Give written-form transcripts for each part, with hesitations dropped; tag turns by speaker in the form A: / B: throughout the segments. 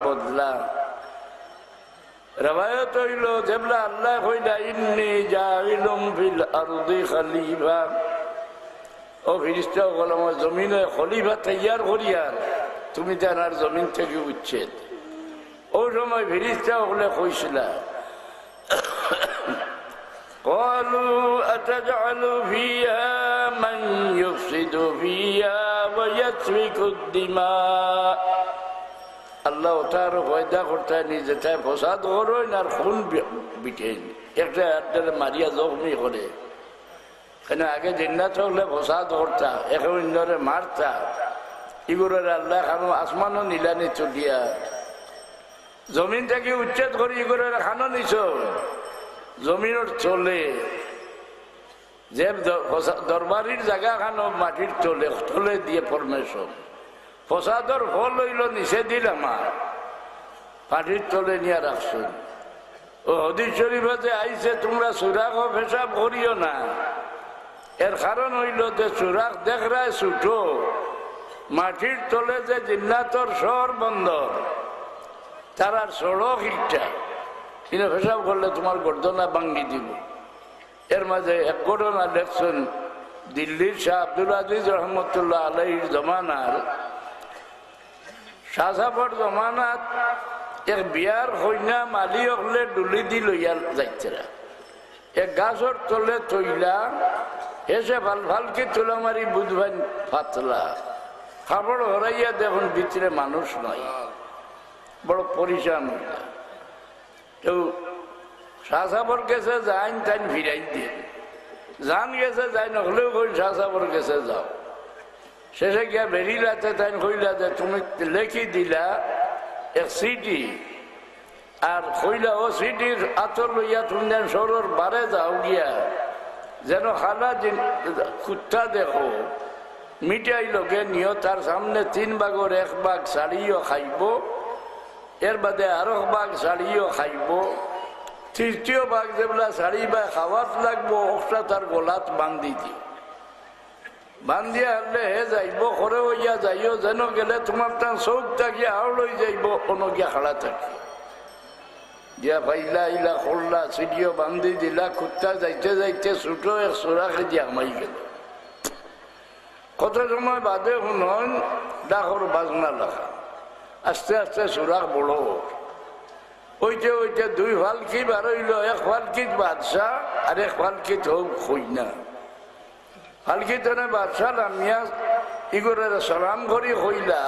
A: বদলা রওয়ায়াত হইল যেবলা আল্লাহ কইলা ইন্নী জাইলুম ফিল আরদি খলিফা, ও ফেরেশতা বলে আমার জমিনে খলিফা তৈয়ার করিয়ার তুমি জানার জমিন থেকে উচ্ছেদ। ওই সময় ফেরেশতা বলে কইছিলা قالوا أتجعل فيها من يفسد فيها ويسفك الدماء, আল্লাহ তার পয়দা করতে নিজেটা ফসাদ করেন আর খুন বিটেন, একটা একটা মারিয়া জখমি করে। কেন আগে জিন্নাত হলে ফসাদ করতা, এখন ইন্দরে মারতা, এগুলোর আল্লাহ খানো আসমানও নিলানি চলিয়া জমিন থেকে উচ্ছেদ করি এগুলোর খানো নিছ জমিনের চলে যে দরবারির জায়গা খানো মাটির চলে তলে দিয়ে ফরমেশন ফসাদর ফল হইল নিষে দিল আমার মাটির তলে নিয়ে রাখছো। ও হাদিস শরীফে যে আইছে তোমরা সুরাগ পেশাব করিও না, এর কারণ হইল যে সুরাগ দেখরায় ছুটো মাটির তলে যে জিন্নাতর শহর বন্দর তারার সড়ক ইটা কিনে পেশাব করলে তোমার গর্দনা ভাঙ্গি দিব। এর মাঝে এক ঘটনা দেখছেন দিল্লির শাহ আব্দুল আজিজ রহমতুল্লাহ আলাইহির জমানার শাহজাফর জমানাত এক বিয়ার কইনা মালি হলে ডুলি দি লইয়া যাইতেরা এক গাছর তলে তৈলা এসে ভাল ভালকে তোলা মারি বুধবান পাতলা খাবড় হরাইয়া দেখুন ভিতরে মানুষ নয়, বড় পরিশান হইলা। কেউ শাহজাফর গেছে যাইন তাইন ফিরাই দিয়ে জান গেছে যাই নহলেও কই শাহজাফর গেছে যাও। শেষে গিয়া বেরিলাতে তাই কইলা যে তুমি লেখি দিলা এক সিটি আর কইলা ও সিটির আতর লইয়া তুমি শহরের বারে যাও গিয়া যেন খালা কুত্তা দেখো মিটাই লোকে নিও, তার সামনে 3 ভাগের 1 ভাগ শাড়িও খাইব, এর বাদে আরো ভাগ শাড়িও খাইব, তৃতীয় ভাগ যেগুলা শাড়ি বা খাওয়াত লাগবো ওটা তার গোলাত বান্ধি দিও, বান্ধিয়া হলে হে যাইব করে হইয়া যাইও যেন গেলে তোমার তার চৌক থাকিয়া আও লই যাইব অন্য গিয়া খাড়া থাকি গিয়া পাইলা ইলা করলা সিডিও বান্ধি দিলা, কুত্তা যাইতে যাইতে ছুটো এক চোরাকে দিয়া আমাই গেল। কত সময় বাদে শুনন ডাকর বাজনা লাগা, আস্তে আস্তে চোরাক বড় ওইতে ওইতে 2 ফালকি বার হইল, এক ফালকিত বাদশাহ আর এক ফালকিত হোক খইনা। ফালকিতনে বাদশাহ নামিয়া ইগরের সালাম করি কইলা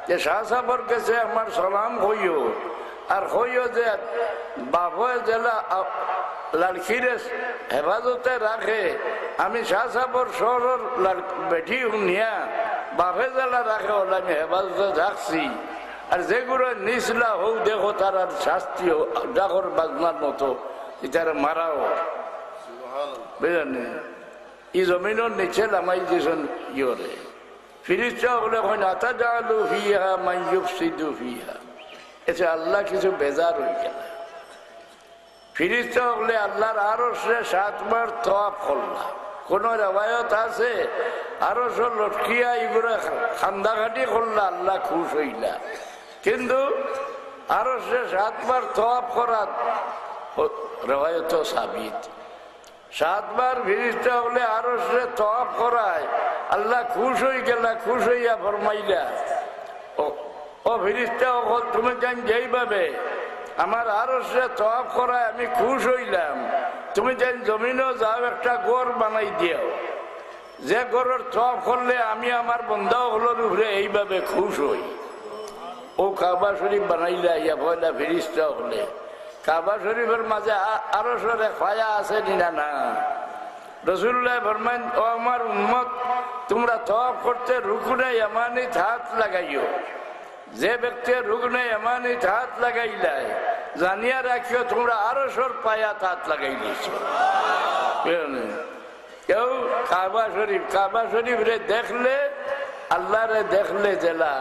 A: যে শাহজাফর কাছে আমার সালাম কইও আর কইও যে বাপে জেলা লড়কিরে হেফাজতে রাখে, আমি শাহজাফর শহরের বেঠি নিয়া বাপে জেলা রাখে হলে আমি হেফাজতে রাখছি, আর যেগুলো নিচলা হোক দেখো তার শাস্তি ডাকর বাজনার মতো এটারে মারাও বুঝলেন। এই জমিনের নিচে নামাই দিয়েছেন ইয়রে ফিরিস্তা বলে আতাজালু ফিহা মান ইউফসিদু ফিহা, এতে আল্লাহ কিছু বেজার হয়ে গেল। ফিরিস্তা বলে আল্লাহর আরশে 7 বার তওয়াফ করলা, কোন রওয়ায়াত আছে আরশ লটকিয়া এগুলো খান্দাঘাটি করলা আল্লাহ খুশ হইলা, কিন্তু আরশে 7 বার তওয়াফ করা রওয়ায়াত সাবিত। 7 বার ফিরিস্তা বলে আরশে তওয়াফ করায় আল্লাহ খুশ হয়ে গেলা, খুশ হইয়া ফরমাইলা ও ফিরিস্তা তুমি জান যেইভাবে আমার আরশে তওয়াফ করায় আমি খুশ হইলাম, তুমি জান জমিনও যাও একটা গড় বানাই দিও, যে গড়ের তওয়াফ করলে আমি আমার বন্ধা হলোর উপরে এইভাবে খুশ হই। ও কাবা শরীফ বানাইলা ইয়া পয়লা ফিরিস্তা হলে কাবা শরীফের মাঝে আরশের ফায়া আছে না না? রাসূলুল্লাহ ফরমান ও আমার উম্মত তোমরা তওয়াফ করতে রুকনে ইয়ামানিত হাত লাগাইও, যে ব্যক্তি রুকনে ইয়ামানিত হাত লাগাইলাই জানিয়া রাখিও তোমরা আরশের পায়াত হাত লাগাইলিছো। কেউ কাবা শরীফরে দেখলে আল্লাহরে দেখলে জেলা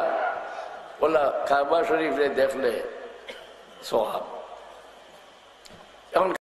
A: বলা কাবা শরীফরে দেখলে সওয়াব। এখন